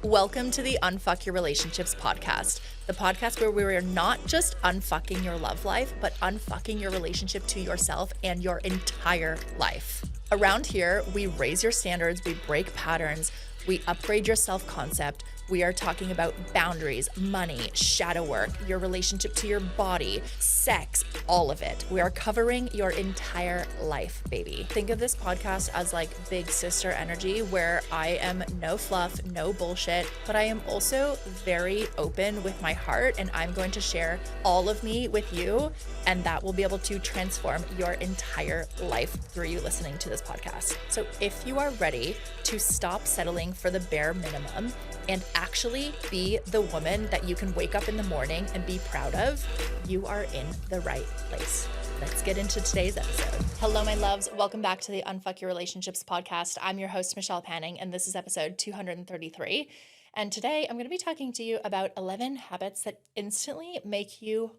Welcome to the Unfuck Your Relationships podcast, the podcast where we are not just unfucking your love life, but unfucking your relationship to yourself and your entire life. Around here, we raise your standards, we break patterns, we upgrade your self-concept. We are talking about boundaries, money, shadow work, your relationship to your body, sex, all of it. We are covering your entire life, baby. Think of this podcast as like big sister energy where I am no fluff, no bullshit, but I am also very open with my heart and I'm going to share all of me with you, and that will be able to transform your entire life through you listening to this podcast. So if you are ready to stop settling for the bare minimum and actually be the woman that you can wake up in the morning and be proud of, you are in the right place. Let's get into today's episode. Hello, my loves. Welcome back to the Unfuck Your Relationships podcast. I'm your host, Michelle Panning, and this is episode 233. And today I'm going to be talking to you about 11 habits that instantly make you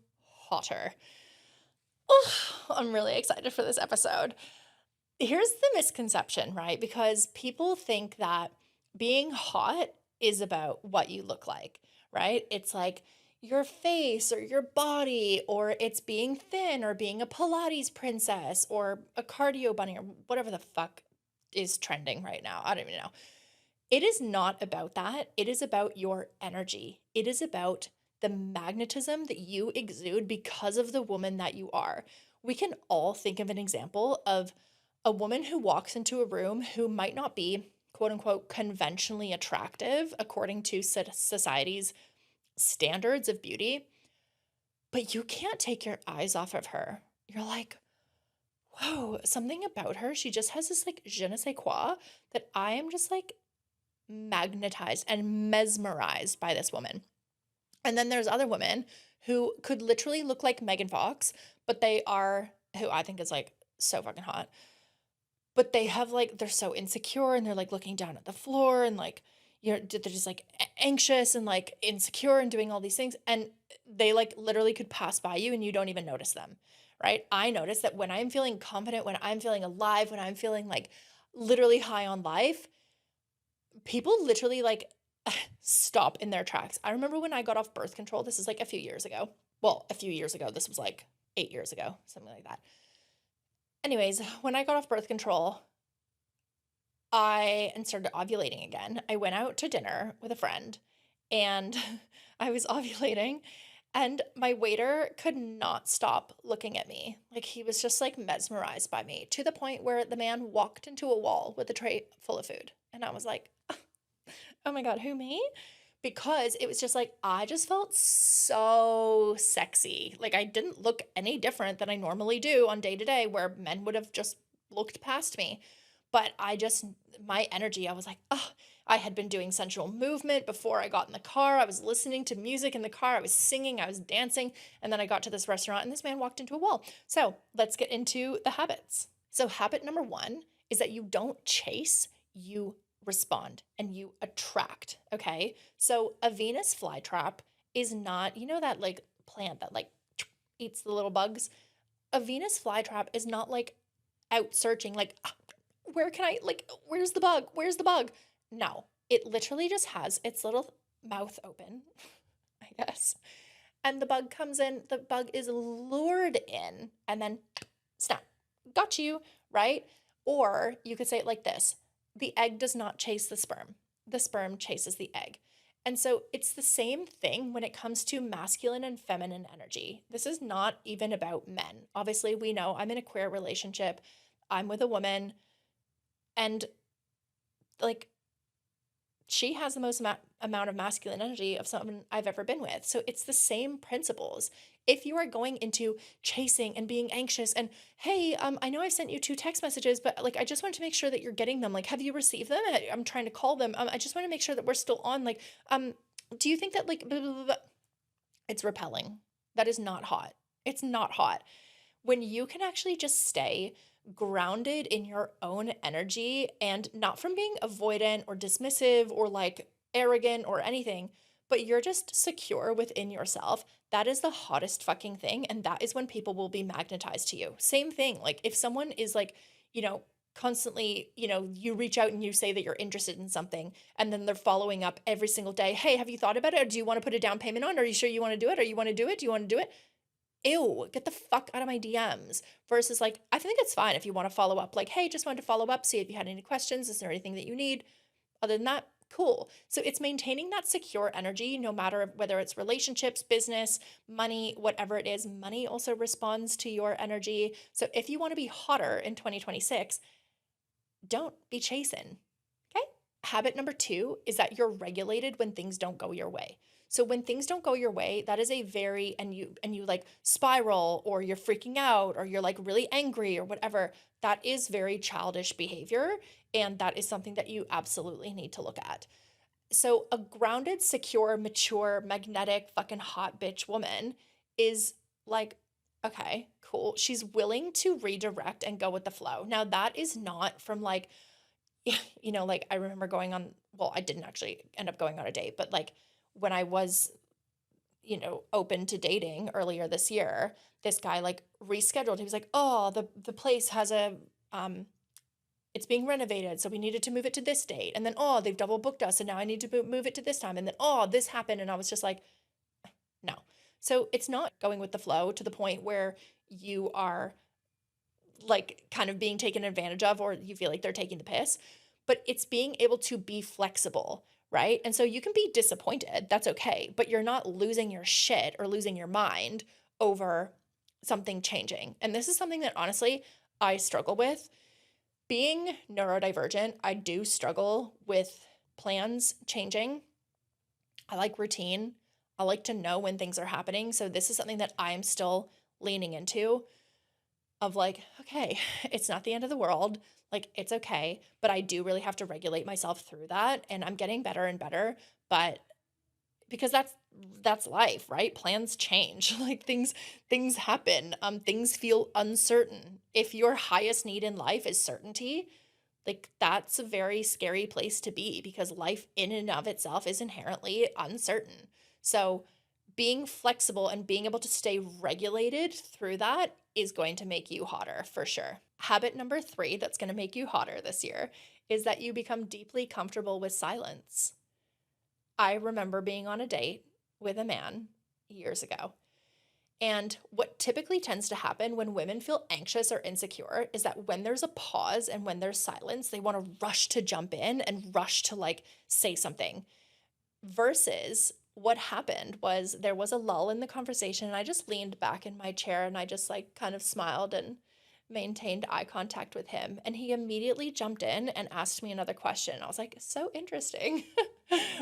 hotter. Oh, I'm really excited for this episode. Here's the misconception, right? Because people think that being hot is about what you look like, right? It's like your face or your body, or it's being thin or being a Pilates princess or a cardio bunny or whatever the fuck is trending right now. I don't even know. It is not about that. It is about your energy. It is about the magnetism that you exude because of the woman that you are. We can all think of an example of a woman who walks into a room who might not be quote unquote conventionally attractive according to society's standards of beauty, but you can't take your eyes off of her. You're like, whoa, something about her. She just has this like je ne sais quoi that I am just like magnetized and mesmerized by this woman. And then there's other women who could literally look like Megan Fox, but they are, who I think is like so fucking hot. But they have like, they're so insecure and they're like looking down at the floor and like, they're just like anxious and like insecure and doing all these things. And they like literally could pass by you and you don't even notice them, right? I notice that when I'm feeling confident, when I'm feeling alive, when I'm feeling like literally high on life, people literally like stop in their tracks. I remember when I got off birth control, this is like a few years ago. Well, a few years ago, this was like 8 years ago, something like that. Anyways, when I got off birth control, and started ovulating again, I went out to dinner with a friend and I was ovulating and my waiter could not stop looking at me. Like he was just like mesmerized by me to the point where the man walked into a wall with a tray full of food. And I was like, oh my God, who, me? Because it was just like, I just felt so sexy. Like I didn't look any different than I normally do on day to day where men would have just looked past me. But my energy, I was like, oh, I had been doing sensual movement before I got in the car. I was listening to music in the car. I was singing, I was dancing. And then I got to this restaurant and this man walked into a wall. So let's get into the habits. So habit number 1 is that you don't chase, you respond and you attract. Okay. So a Venus flytrap is not, you know, that like plant that like eats the little bugs. A Venus flytrap is not like out searching, like, where can I, like, where's the bug? Where's the bug? No, it literally just has its little mouth open, I guess. And the bug comes in, the bug is lured in and then snap, got you, right? Or you could say it like this. The egg does not chase the sperm chases the egg. And so it's the same thing when it comes to masculine and feminine energy. This is not even about men. Obviously, we know I'm in a queer relationship. I'm with a woman and like she has the most amount of masculine energy of someone I've ever been with. So it's the same principles. If you are going into chasing and being anxious and, hey, I know I've sent you 2 text messages, but like, I just want to make sure that you're getting them. Like, have you received them? I'm trying to call them. I just want to make sure that we're still on. Like, do you think that like, blah, blah, blah, blah. It's repelling. That is not hot. It's not hot. When you can actually just stay grounded in your own energy and not from being avoidant or dismissive or like arrogant or anything, but you're just secure within yourself, that is the hottest fucking thing. And that is when people will be magnetized to you. Same thing. Like if someone is like, you know, constantly, you reach out and you say that you're interested in something, and then they're following up every single day. Hey, have you thought about it? Or do you want to put a down payment on? Are you sure you want to do it? Or you want to do it? Do you want to do it? Ew, get the fuck out of my DMs. Versus like, I think it's fine if you want to follow up, like, hey, just wanted to follow up, see if you had any questions. Is there anything that you need? Other than that, cool. So it's maintaining that secure energy, no matter whether it's relationships, business, money, whatever it is. Money also responds to your energy. So if you want to be hotter in 2026, don't be chasing. Okay. Habit number 2 is that you're regulated when things don't go your way. So when things don't go your way, that is a very, and you like spiral, or you're freaking out, or you're like really angry or whatever, that is very childish behavior. And that is something that you absolutely need to look at. So a grounded, secure, mature, magnetic, fucking hot bitch woman is like, okay, cool. She's willing to redirect and go with the flow. Now, that is not from like, like I remember going on, well, I didn't actually end up going on a date, but like when I was, open to dating earlier this year, this guy like rescheduled. He was like, oh, the place has it's being renovated, so we needed to move it to this date. And then, oh, they've double booked us, and now I need to move it to this time. And then, oh, this happened. And I was just like, no. So it's not going with the flow to the point where you are like kind of being taken advantage of, or you feel like they're taking the piss, but it's being able to be flexible, right? And so you can be disappointed. That's okay. But you're not losing your shit or losing your mind over something changing. And this is something that honestly I struggle with. Being neurodivergent, I do struggle with plans changing. I like routine. I like to know when things are happening. So this is something that I'm still leaning into, of like, okay, it's not the end of the world. Like, it's okay. But I do really have to regulate myself through that. And I'm getting better and better. But because that's life, right? Plans change. Like things happen. Things feel uncertain. If your highest need in life is certainty, like that's a very scary place to be, because life in and of itself is inherently uncertain. So being flexible and being able to stay regulated through that is going to make you hotter for sure. Habit number 3 that's going to make you hotter this year is that you become deeply comfortable with silence. I remember being on a date with a man years ago. And what typically tends to happen when women feel anxious or insecure is that when there's a pause and when there's silence, they want to rush to jump in and rush to like say something. Versus what happened was there was a lull in the conversation, and I just leaned back in my chair and I just like kind of smiled and maintained eye contact with him. And he immediately jumped in and asked me another question. I was like, so interesting,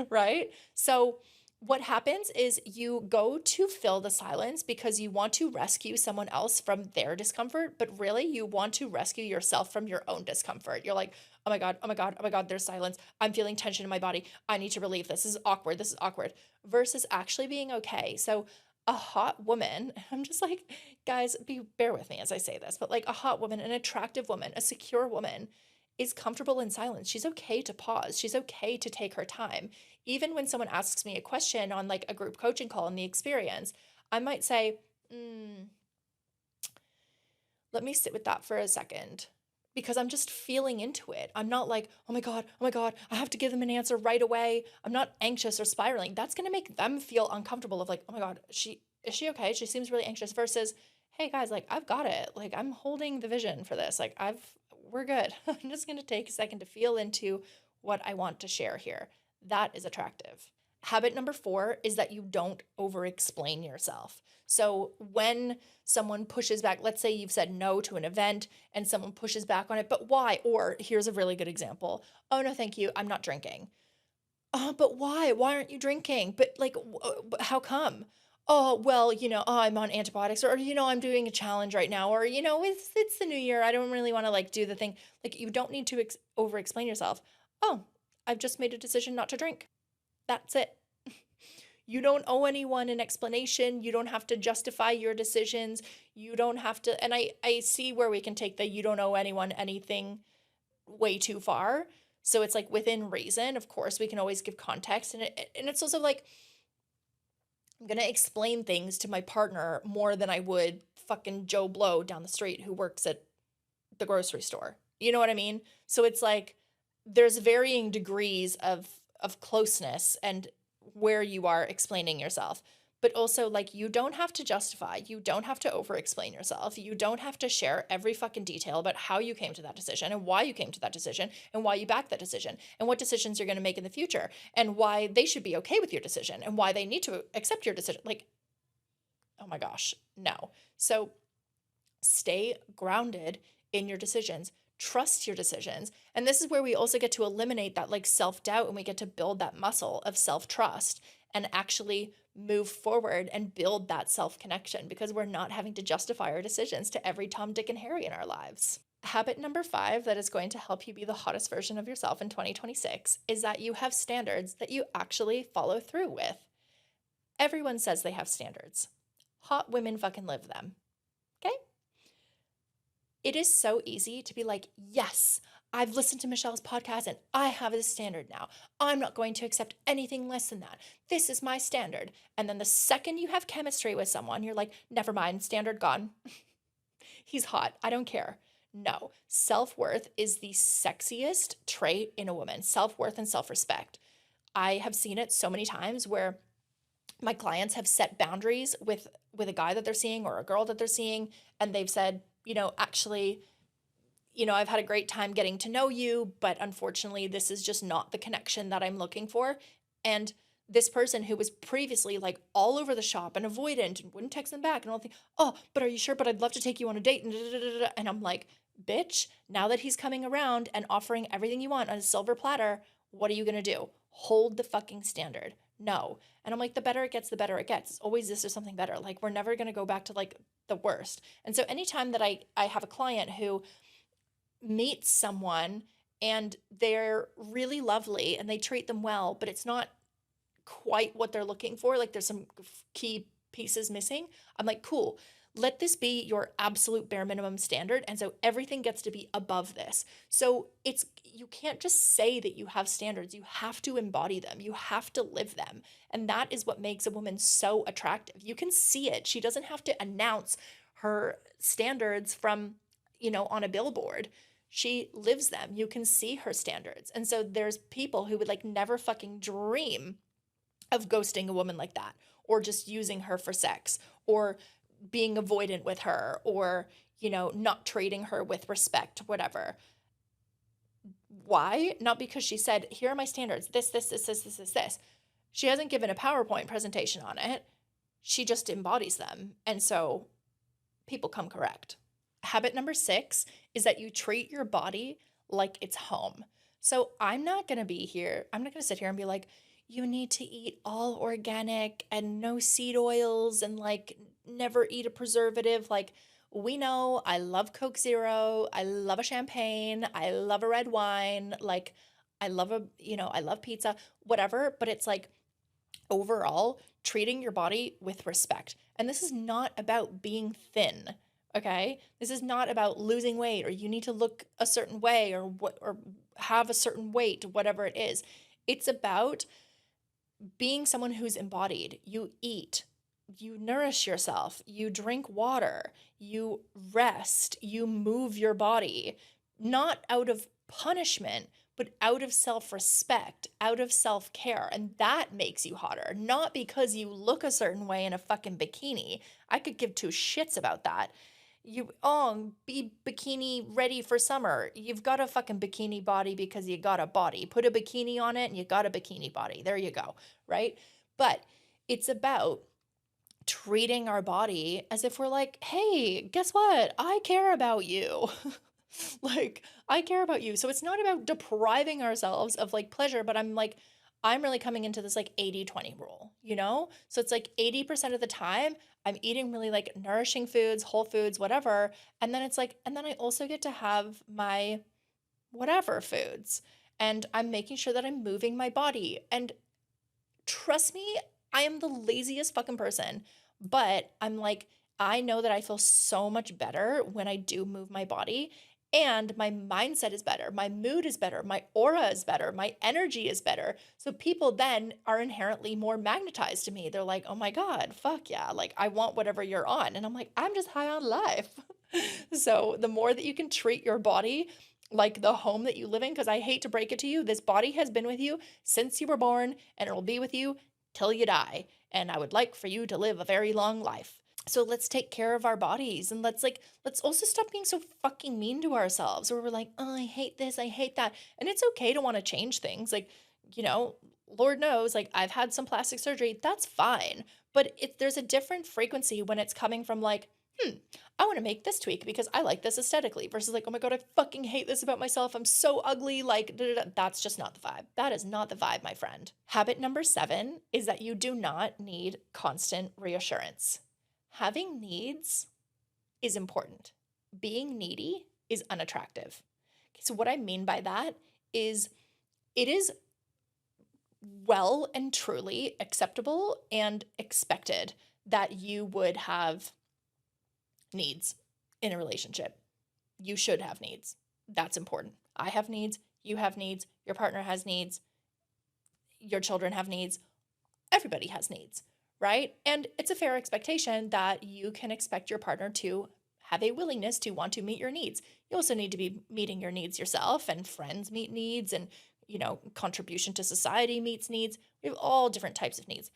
right? So what happens is you go to fill the silence because you want to rescue someone else from their discomfort, but really you want to rescue yourself from your own discomfort. You're like, oh my God, oh my God, oh my God, there's silence. I'm feeling tension in my body. I need to relieve this. This is awkward. This is awkward. Versus actually being okay. So a hot woman, I'm just like, guys, bear with me as I say this, but like a hot woman, an attractive woman, a secure woman is comfortable in silence. She's okay to pause. She's okay to take her time. Even when someone asks me a question on like a group coaching call in the experience, I might say, let me sit with that for a second, because I'm just feeling into it. I'm not like, oh my God, I have to give them an answer right away. I'm not anxious or spiraling. That's going to make them feel uncomfortable of like, oh my God, is she okay? She seems really anxious. Versus, hey guys, like I've got it. Like I'm holding the vision for this. Like we're good. I'm just going to take a second to feel into what I want to share here. That is attractive. Habit number 4 is that you don't over-explain yourself. So when someone pushes back, let's say you've said no to an event and someone pushes back on it, but why? Or here's a really good example. Oh, no, thank you. I'm not drinking. Oh, but why? Why aren't you drinking? But like, how come? Oh, well, I'm on antibiotics, or, I'm doing a challenge right now, or, it's the new year. I don't really want to like do the thing. Like you don't need to over-explain yourself. Oh, I've just made a decision not to drink. That's it. You don't owe anyone an explanation. You don't have to justify your decisions. You don't have to, and I see where we can take the you don't owe anyone anything way too far. So it's like within reason, of course, we can always give context. And it's also like, I'm going to explain things to my partner more than I would fucking Joe Blow down the street who works at the grocery store. You know what I mean? So it's like there's varying degrees of closeness and where you are explaining yourself. But also like you don't have to justify, you don't have to over explain yourself. You don't have to share every fucking detail about how you came to that decision and why you came to that decision and why you backed that decision and what decisions you're going to make in the future and why they should be okay with your decision and why they need to accept your decision. Like, oh my gosh, no. So stay grounded in your decisions. Trust your decisions. And this is where we also get to eliminate that like self-doubt and we get to build that muscle of self-trust and actually move forward and build that self-connection because we're not having to justify our decisions to every Tom, Dick, and Harry in our lives. Habit number 5 that is going to help you be the hottest version of yourself in 2026 is that you have standards that you actually follow through with. Everyone says they have standards. Hot women fucking live them. Okay? It is so easy to be like, yes, I've listened to Michelle's podcast and I have this standard now. I'm not going to accept anything less than that. This is my standard. And then the second you have chemistry with someone, you're like, never mind, standard gone. He's hot. I don't care. No, self-worth is the sexiest trait in a woman. Self-worth and self-respect. I have seen it so many times where my clients have set boundaries with a guy that they're seeing or a girl that they're seeing, and they've said, actually, I've had a great time getting to know you, but unfortunately, this is just not the connection that I'm looking for. And this person who was previously like all over the shop and avoidant and wouldn't text them back and all the, oh, but are you sure? But I'd love to take you on a date. And I'm like, bitch, now that he's coming around and offering everything you want on a silver platter, what are you going to do? Hold the fucking standard. No. And I'm like, the better it gets, the better it gets. It's always this or something better. Like, we're never going to go back to like the worst. And so anytime that I have a client who meets someone and they're really lovely and they treat them well, but it's not quite what they're looking for, like there's some key pieces missing, I'm like, cool, let this be your absolute bare minimum standard. And so everything gets to be above this. So you can't just say that you have standards. You have to embody them. You have to live them. And that is what makes a woman so attractive. You can see it. She doesn't have to announce her standards from, on a billboard. She lives them. You can see her standards. And so there's people who would like never fucking dream of ghosting a woman like that, or just using her for sex, or being avoidant with her, or, not treating her with respect, whatever. Why? Not because she said, here are my standards, this. She hasn't given a PowerPoint presentation on it. She just embodies them. And so people come correct. Habit number 6 is that you treat your body like it's home. So I'm not going to sit here and be like, you need to eat all organic and no seed oils and like never eat a preservative. Like, we know I love Coke Zero. I love a champagne. I love a red wine. Like, I love I love pizza, whatever. But it's like overall treating your body with respect. And this is not about being thin. Okay? This is not about losing weight or you need to look a certain way or have a certain weight, whatever it is. It's about being someone who's embodied. You eat, you nourish yourself, you drink water, you rest, you move your body, not out of punishment, but out of self-respect, out of self-care. And that makes you hotter, not because you look a certain way in a fucking bikini. I could give two shits about that. Be bikini ready for summer. You've got a fucking bikini body because you got a body. Put a bikini on it and you got a bikini body. There you go, right? But it's about treating our body as if we're like, hey, guess what? I care about you. Like, I care about you. So it's not about depriving ourselves of like pleasure, but I'm really coming into this like 80-20 rule, So it's like 80% of the time I'm eating really like nourishing foods, whole foods, whatever. And then it's like, and then I also get to have my whatever foods. And I'm making sure that I'm moving my body. And trust me, I am the laziest fucking person, but I'm like, I know that I feel so much better when I do move my body. And my mindset is better. My mood is better. My aura is better. My energy is better. So people then are inherently more magnetized to me. They're like, oh my God, fuck yeah. Like, I want whatever you're on. And I'm like, I'm just high on life. So the more that you can treat your body like the home that you live in, because I hate to break it to you, this body has been with you since you were born and it will be with you till you die. And I would like for you to live a very long life. So let's take care of our bodies, and let's also stop being so fucking mean to ourselves where we're like, oh, I hate this, I hate that. And it's okay to want to change things. Like, you know, Lord knows, like I've had some plastic surgery. That's fine. But there's a different frequency when it's coming from like, I want to make this tweak because I like this aesthetically versus like, oh my God, I fucking hate this about myself. I'm so ugly. Like, da, da, da. That's just not the vibe. That is not the vibe, my friend. Habit number 7 is that you do not need constant reassurance. Having needs is important. Being needy is unattractive. Okay, so, what I mean by that is it is well and truly acceptable and expected that you would have needs in a relationship. You should have needs. That's important. I have needs. You have needs. Your partner has needs. Your children have needs. Everybody has needs, right? And it's a fair expectation that you can expect your partner to have a willingness to want to meet your needs. You also need to be meeting your needs yourself, and friends meet needs, and contribution to society meets needs. We have all different types of needs.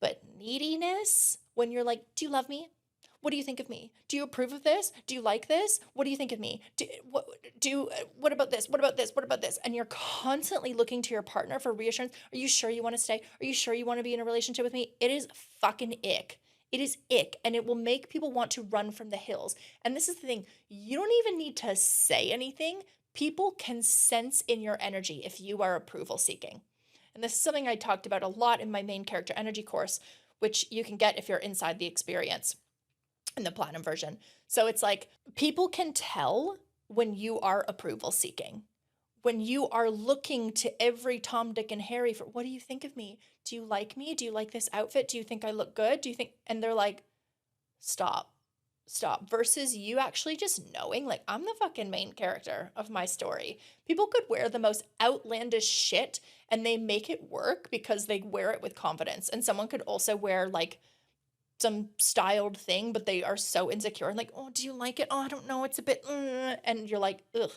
But neediness, when you're like, do you love me? What do you think of me? Do you approve of this? Do you like this? What do you think of me? What about this? What about this? What about this? And you're constantly looking to your partner for reassurance. Are you sure you want to stay? Are you sure you want to be in a relationship with me? It is fucking ick. It is ick, and it will make people want to run from the hills. And this is the thing, you don't even need to say anything. People can sense in your energy if you are approval seeking. And this is something I talked about a lot in my main character energy course, which you can get if you're inside the experience in the platinum version. So it's like people can tell when you are approval seeking, when you are looking to every Tom, Dick, and Harry for, what do you think of me? Do you like me? Do you like this outfit? Do you think I look good? Do you think, and they're like, stop, versus you actually just knowing, like, I'm the fucking main character of my story. People could wear the most outlandish shit and they make it work because they wear it with confidence. And someone could also wear like some styled thing, but they are so insecure and like, oh, do you like it? Oh, I don't know. It's a bit, and you're like, ugh,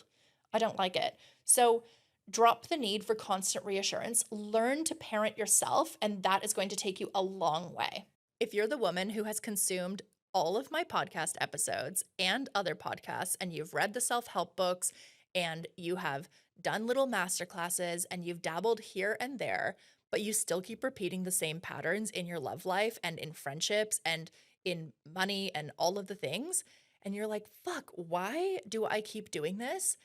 I don't like it. So drop the need for constant reassurance, learn to parent yourself, and that is going to take you a long way. If you're the woman who has consumed all of my podcast episodes and other podcasts, and you've read the self-help books, and you have done little masterclasses, and you've dabbled here and there, but you still keep repeating the same patterns in your love life and in friendships and in money and all of the things, and you're like, fuck, why do I keep doing this?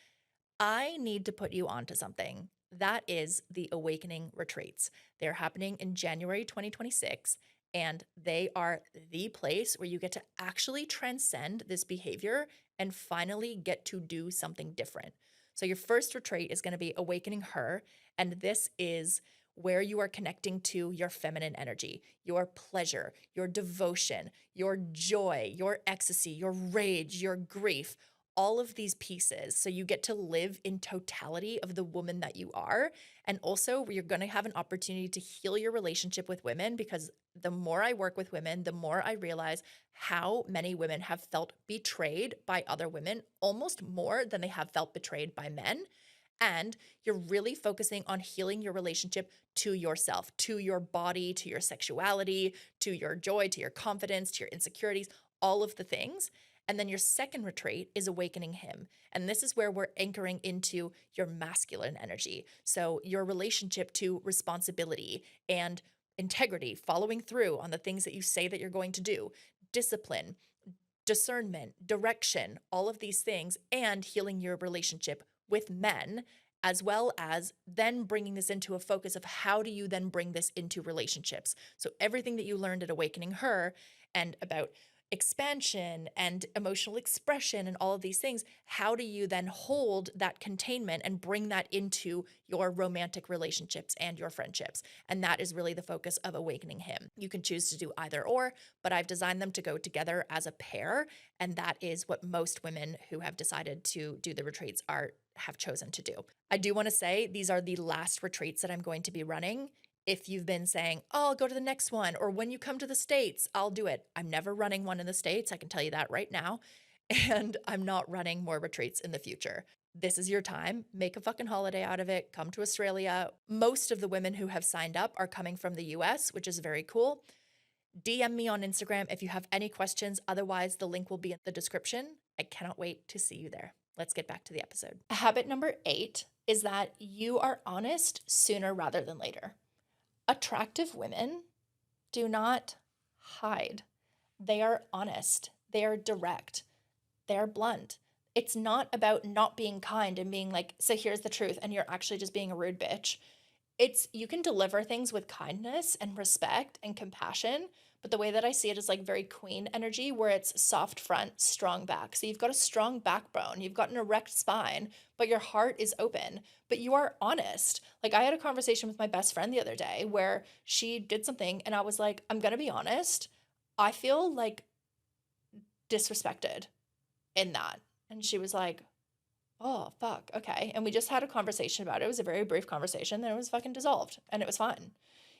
I need to put you onto something. That is the Awakening Retreats. They're happening in January 2026, and they are the place where you get to actually transcend this behavior and finally get to do something different. So, your first retreat is going to be Awakening Her, and this is where you are connecting to your feminine energy, your pleasure, your devotion, your joy, your ecstasy, your rage, your grief, all of these pieces. So you get to live in totality of the woman that you are. And also, you're going to have an opportunity to heal your relationship with women, because the more I work with women, the more I realize how many women have felt betrayed by other women, almost more than they have felt betrayed by men. And you're really focusing on healing your relationship to yourself, to your body, to your sexuality, to your joy, to your confidence, to your insecurities, all of the things. And then your second retreat is Awakening Him. And this is where we're anchoring into your masculine energy. So your relationship to responsibility and integrity, following through on the things that you say that you're going to do, discipline, discernment, direction, all of these things, and healing your relationship with men, as well as then bringing this into a focus of how do you then bring this into relationships. So everything that you learned at Awakening Her and about expansion and emotional expression and all of these things, how do you then hold that containment and bring that into your romantic relationships and your friendships? And that is really the focus of Awakening Him. You can choose to do either or, but I've designed them to go together as a pair, and that is what most women who have decided to do the retreats have chosen to do. I do want to say these are the last retreats that I'm going to be running. If you've been saying, oh, I'll go to the next one, or when you come to the States, I'll do it. I'm never running one in the States. I can tell you that right now. And I'm not running more retreats in the future. this is your time. Make a fucking holiday out of it. Come to Australia. Most of the women who have signed up are coming from the US, which is very cool. DM me on Instagram if you have any questions. Otherwise, the link will be in the description. I cannot wait to see you there. Let's get back to the episode. Habit number 8 is that you are honest sooner rather than later. Attractive women do not hide. They are honest. They are direct. They are blunt. It's not about not being kind and being like, so here's the truth, and you're actually just being a rude bitch. It's, you can deliver things with kindness and respect and compassion, but the way that I see it is like very queen energy, where it's soft front, strong back. So you've got a strong backbone, you've got an erect spine, but your heart is open, but you are honest. Like, I had a conversation with my best friend the other day where she did something and I was like, I'm gonna be honest, I feel like disrespected in that. And she was like, oh, fuck, okay. And we just had a conversation about it. It was a very brief conversation, then it was fucking dissolved and it was fine,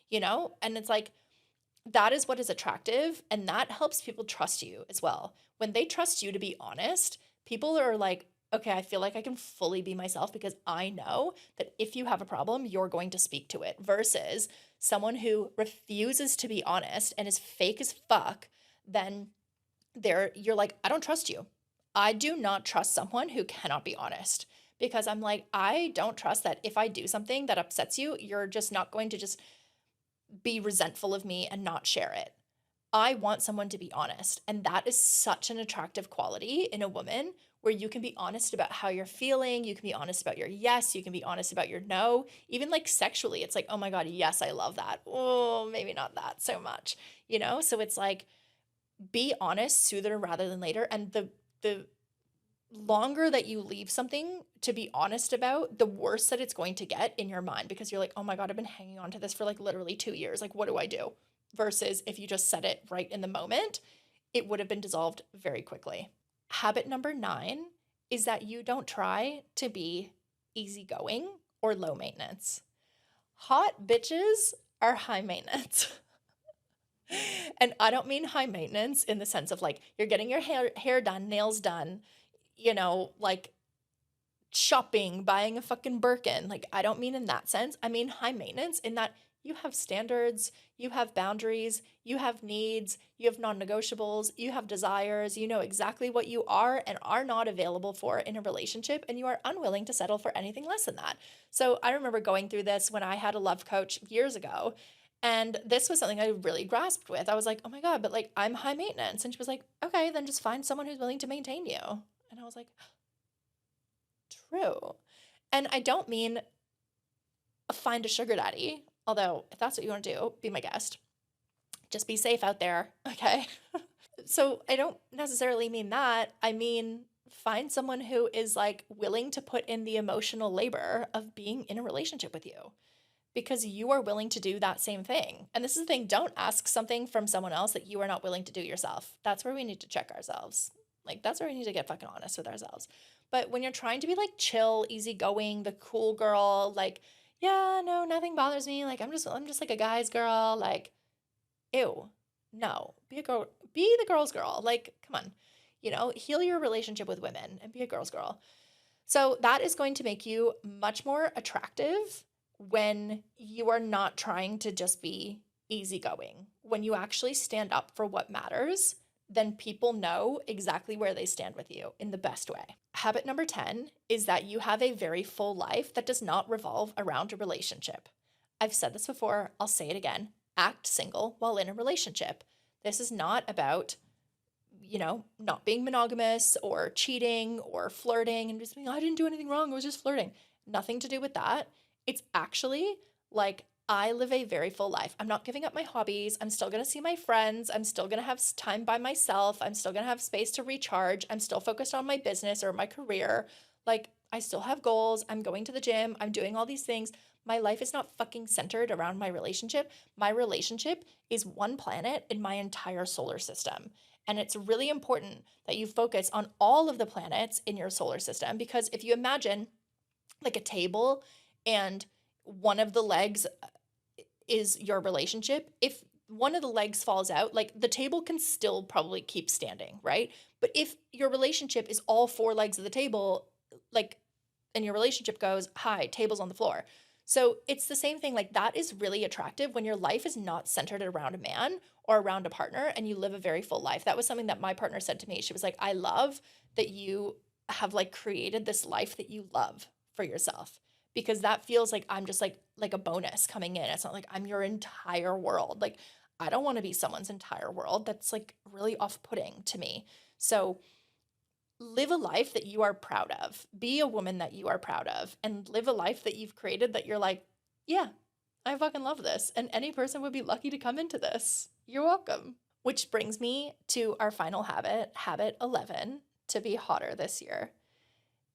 you know? And it's like, that is what is attractive, and that helps people trust you as well. When they trust you to be honest, people are like, okay, I feel like I can fully be myself because I know that if you have a problem, you're going to speak to it, versus someone who refuses to be honest and is fake as fuck, then you're like, I don't trust you. I do not trust someone who cannot be honest, because I'm like, I don't trust that if I do something that upsets you, you're just not going to just be resentful of me and not share it. I want someone to be honest. And that is such an attractive quality in a woman, where you can be honest about how you're feeling. You can be honest about your yes. You can be honest about your no. Even like sexually, it's like, oh my God, yes, I love that. Oh, maybe not that so much, you know? So it's like, be honest sooner rather than later. And the longer that you leave something to be honest about, the worse that it's going to get in your mind, because you're like, oh my God, I've been hanging on to this for like literally 2 years. Like, what do I do? Versus if you just said it right in the moment, it would have been dissolved very quickly. Habit number 9 is that you don't try to be easygoing or low maintenance. Hot bitches are high maintenance. And I don't mean high maintenance in the sense of like, you're getting your hair done, nails done, you know, like shopping, buying a fucking Birkin. Like, I don't mean in that sense. I mean high maintenance in that you have standards, you have boundaries, you have needs, you have non-negotiables, you have desires, you know exactly what you are and are not available for in a relationship, and you are unwilling to settle for anything less than that. So I remember going through this when I had a love coach years ago, and this was something I really grasped with. I was like, oh my God, but like, I'm high maintenance. And she was like, okay, then just find someone who's willing to maintain you. And I was like, true. And I don't mean find a sugar daddy, although if that's what you want to do, be my guest. Just be safe out there, okay? So I don't necessarily mean that. I mean, find someone who is like willing to put in the emotional labor of being in a relationship with you, because you are willing to do that same thing. And this is the thing, don't ask something from someone else that you are not willing to do yourself. That's where we need to check ourselves. Like, that's where we need to get fucking honest with ourselves. But when you're trying to be like chill, easygoing, the cool girl, like, yeah, no, nothing bothers me. Like, I'm just like a guy's girl. Like, ew, no, be a girl, be the girl's girl. Like, come on, you know, heal your relationship with women and be a girl's girl. So that is going to make you much more attractive when you are not trying to just be easygoing. When you actually stand up for what matters, then people know exactly where they stand with you in the best way. Habit number 10 is that you have a very full life that does not revolve around a relationship. I've said this before, I'll say it again. Act single while in a relationship. This is not about, you know, not being monogamous or cheating or flirting and just being, I didn't do anything wrong, I was just flirting. Nothing to do with that. It's actually like, I live a very full life. I'm not giving up my hobbies. I'm still going to see my friends. I'm still going to have time by myself. I'm still going to have space to recharge. I'm still focused on my business or my career. Like, I still have goals. I'm going to the gym. I'm doing all these things. My life is not fucking centered around my relationship. My relationship is one planet in my entire solar system. And it's really important that you focus on all of the planets in your solar system, because if you imagine like a table and one of the legs is your relationship, if one of the legs falls out, like the table can still probably keep standing, right? But if your relationship is all 4 legs of the table, like and your relationship goes, hi, tables on the floor. So it's the same thing. Like that is really attractive when your life is not centered around a man or around a partner and you live a very full life. That was something that my partner said to me. She was like, I love that you have like created this life that you love for yourself, because that feels like I'm just like a bonus coming in. It's not like I'm your entire world. Like I don't want to be someone's entire world. That's like really off-putting to me. So live a life that you are proud of. Be a woman that you are proud of, and live a life that you've created that you're like, yeah, I fucking love this. And any person would be lucky to come into this. You're welcome. Which brings me to our final habit 11, to be hotter this year,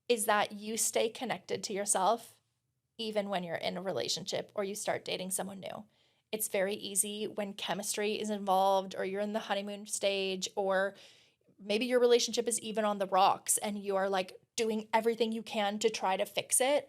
is that you stay connected to yourself even when you're in a relationship or you start dating someone new. It's very easy when chemistry is involved or you're in the honeymoon stage, or maybe your relationship is even on the rocks and you are like doing everything you can to try to fix it.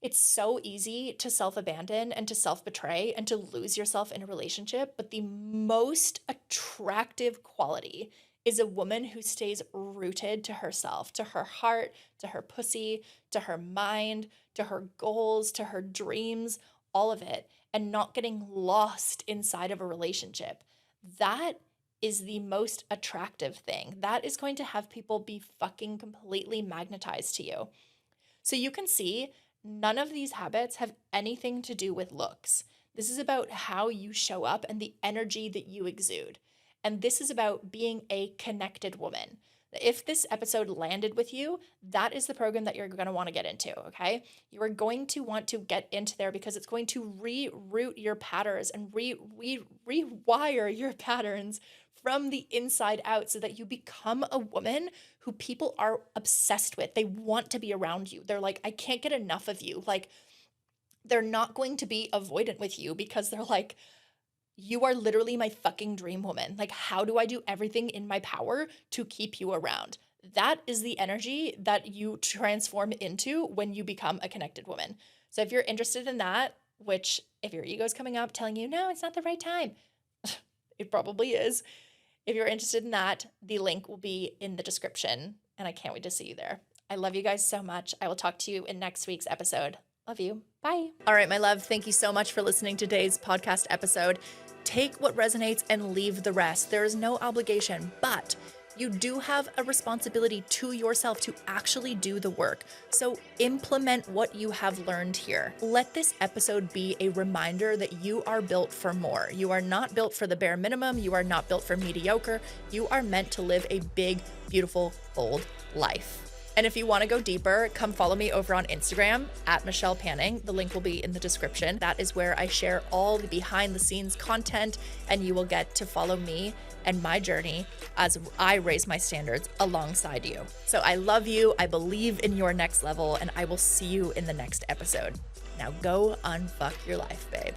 It's so easy to self-abandon and to self-betray and to lose yourself in a relationship. But the most attractive quality is a woman who stays rooted to herself, to her heart, to her pussy, to her mind, to her goals, to her dreams, all of it, and not getting lost inside of a relationship. That is the most attractive thing. That is going to have people be fucking completely magnetized to you. So you can see none of these habits have anything to do with looks. This is about how you show up and the energy that you exude. And this is about being a connected woman. If this episode landed with you, that is the program that you're going to want to get into, okay? You are going to want to get into there because it's going to reroute your patterns and rewire your patterns from the inside out so that you become a woman who people are obsessed with. They want to be around you. They're like, I can't get enough of you. Like, they're not going to be avoidant with you because they're like, you are literally my fucking dream woman. Like, how do I do everything in my power to keep you around? That is the energy that you transform into when you become a connected woman. So if you're interested in that, which if your ego's coming up telling you, no, it's not the right time, it probably is. If you're interested in that, the link will be in the description, and I can't wait to see you there. I love you guys so much. I will talk to you in next week's episode. Love you. Bye. All right, my love, thank you so much for listening to today's podcast episode. Take what resonates and leave the rest. There is no obligation, but you do have a responsibility to yourself to actually do the work. So implement what you have learned here. Let this episode be a reminder that you are built for more. You are not built for the bare minimum. You are not built for mediocre. You are meant to live a big, beautiful, bold life. And if you want to go deeper, come follow me over on Instagram at Michelle Panning. The link will be in the description. That is where I share all the behind the scenes content, and you will get to follow me and my journey as I raise my standards alongside you. So I love you. I believe in your next level, and I will see you in the next episode. Now go unfuck your life, babe.